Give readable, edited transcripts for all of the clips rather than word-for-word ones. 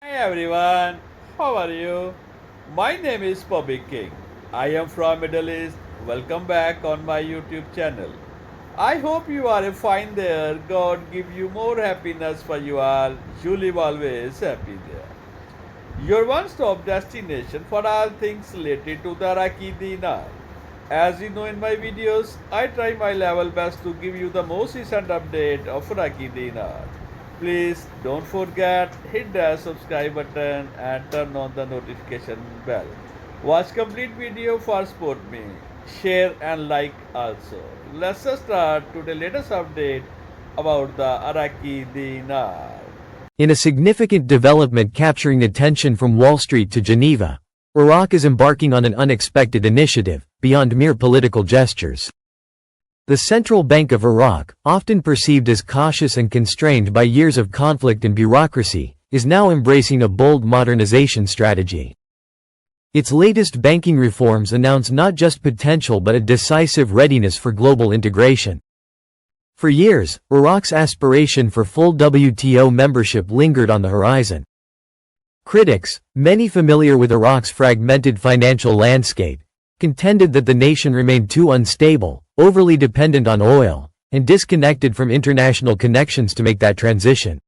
Hi everyone, how are you? My name is Bobby King. I am from Middle East. Welcome back on my YouTube channel. I hope you are fine there. God give you more happiness for you all. You live always happy there. Your one-stop destination for all things related to the Iraqi Dinar. As you know in my videos, I try my level best to give you the most recent update of Iraqi Dinar. Please don't forget hit the subscribe button and turn on the notification bell. Watch complete video for support me. Share and like also. Let's start to the latest update about the Iraqi Dinar. In a significant development capturing attention from Wall Street to Geneva, Iraq is embarking on an unexpected initiative, beyond mere political gestures. The Central Bank of Iraq, often perceived as cautious and constrained by years of conflict and bureaucracy, is now embracing a bold modernization strategy. Its latest banking reforms announce not just potential but a decisive readiness for global integration. For years, Iraq's aspiration for full WTO membership lingered on the horizon. Critics, many familiar with Iraq's fragmented financial landscape, contended that the nation remained too unstable, overly dependent on oil, and disconnected from international connections to make that transition.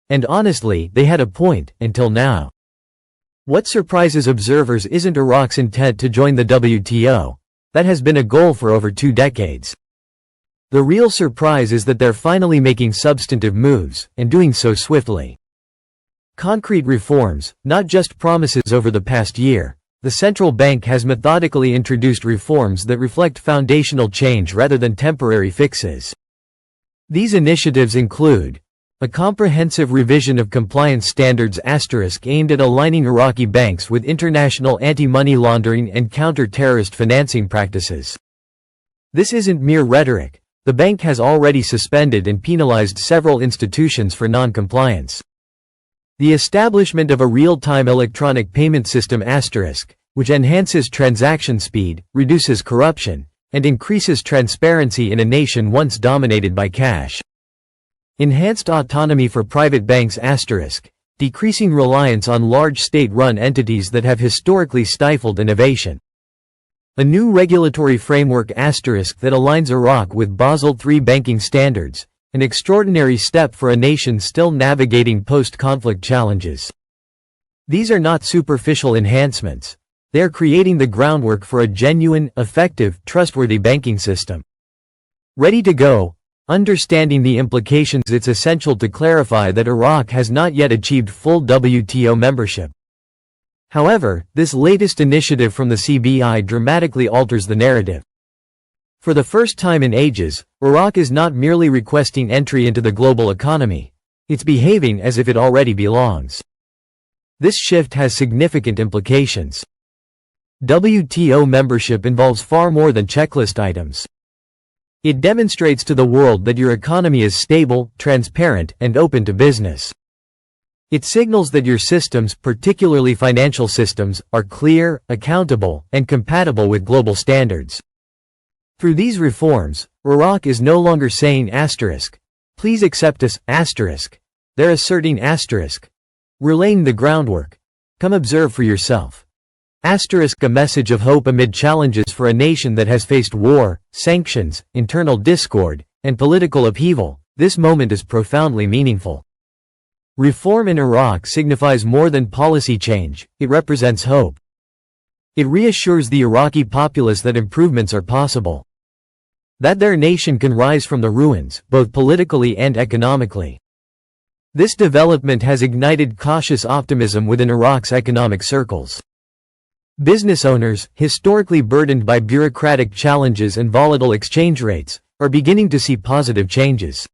And honestly, they had a point, until now. What surprises observers isn't Iraq's intent to join the WTO. That has been a goal for over 2 decades. The real surprise is that they're finally making substantive moves, and doing so swiftly. Concrete reforms, not just promises. Over the past year, the central bank has methodically introduced reforms that reflect foundational change rather than temporary fixes. These initiatives include a comprehensive revision of compliance standards aimed at aligning Iraqi banks with international anti-money laundering and counter-terrorist financing practices. This isn't mere rhetoric. The bank has already suspended and penalized several institutions for non-compliance. The establishment of a real-time electronic payment system which enhances transaction speed, reduces corruption, and increases transparency in a nation once dominated by cash. Enhanced autonomy for private banks decreasing reliance on large state-run entities that have historically stifled innovation. A new regulatory framework that aligns Iraq with Basel III banking standards, an extraordinary step for a nation still navigating post-conflict challenges. These are not superficial enhancements. They are creating the groundwork for a genuine, effective, trustworthy banking system. Ready to go. Understanding the implications, it's essential to clarify that Iraq has not yet achieved full WTO membership. However, this latest initiative from the CBI dramatically alters the narrative. For the first time in ages, Iraq is not merely requesting entry into the global economy. It's behaving as if it already belongs. This shift has significant implications. WTO membership involves far more than checklist items. It demonstrates to the world that your economy is stable, transparent, and open to business. It signals that your systems, particularly financial systems, are clear, accountable, and compatible with global standards. Through these reforms, Iraq is no longer saying please accept us, they're asserting we're laying the groundwork. Come observe for yourself. A message of hope amid challenges for a nation that has faced war, sanctions, internal discord, and political upheaval. This moment is profoundly meaningful. Reform in Iraq signifies more than policy change, it represents hope. It reassures the Iraqi populace that improvements are possible. That their nation can rise from the ruins, both politically and economically. This development has ignited cautious optimism within Iraq's economic circles. Business owners, historically burdened by bureaucratic challenges and volatile exchange rates, are beginning to see positive changes.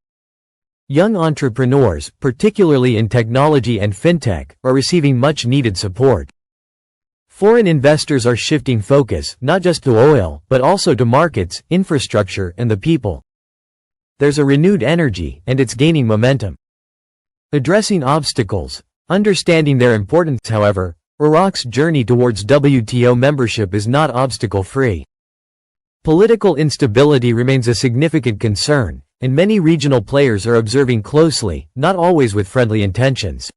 Young entrepreneurs, particularly in technology and fintech, are receiving much-needed support. Foreign investors are shifting focus, not just to oil, but also to markets, infrastructure, and the people. There's a renewed energy, and it's gaining momentum. Addressing obstacles, understanding their importance. However, Iraq's journey towards WTO membership is not obstacle-free. Political instability remains a significant concern, and many regional players are observing closely, not always with friendly intentions.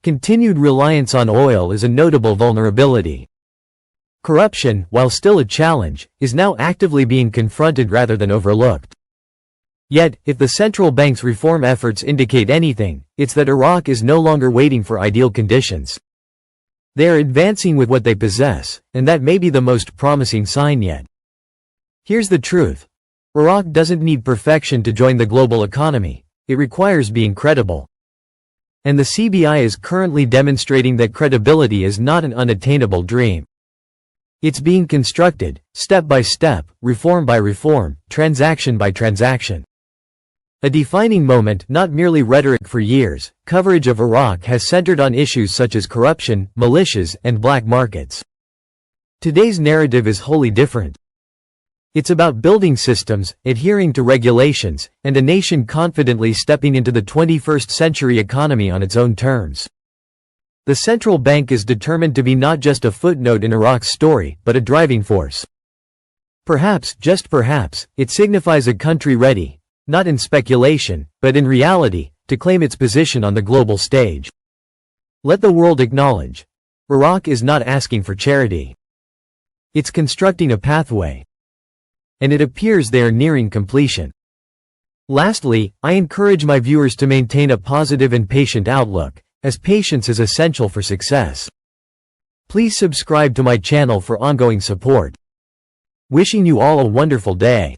Continued reliance on oil is a notable vulnerability. Corruption, while still a challenge, is now actively being confronted rather than overlooked. Yet, if the central bank's reform efforts indicate anything, it's that Iraq is no longer waiting for ideal conditions. They are advancing with what they possess, and that may be the most promising sign yet. Here's the truth. Iraq doesn't need perfection to join the global economy. It requires being credible. And the CBI is currently demonstrating that credibility is not an unattainable dream. It's being constructed, step by step, reform by reform, transaction by transaction. A defining moment, not merely rhetoric. For years, coverage of Iraq has centered on issues such as corruption, militias, and black markets. Today's narrative is wholly different. It's about building systems, adhering to regulations, and a nation confidently stepping into the 21st century economy on its own terms. The central bank is determined to be not just a footnote in Iraq's story, but a driving force. Perhaps, just perhaps, it signifies a country ready, not in speculation, but in reality, to claim its position on the global stage. Let the world acknowledge. Iraq is not asking for charity. It's constructing a pathway. And it appears they are nearing completion. Lastly, I encourage my viewers to maintain a positive and patient outlook, as patience is essential for success. Please subscribe to my channel for ongoing support. Wishing you all a wonderful day.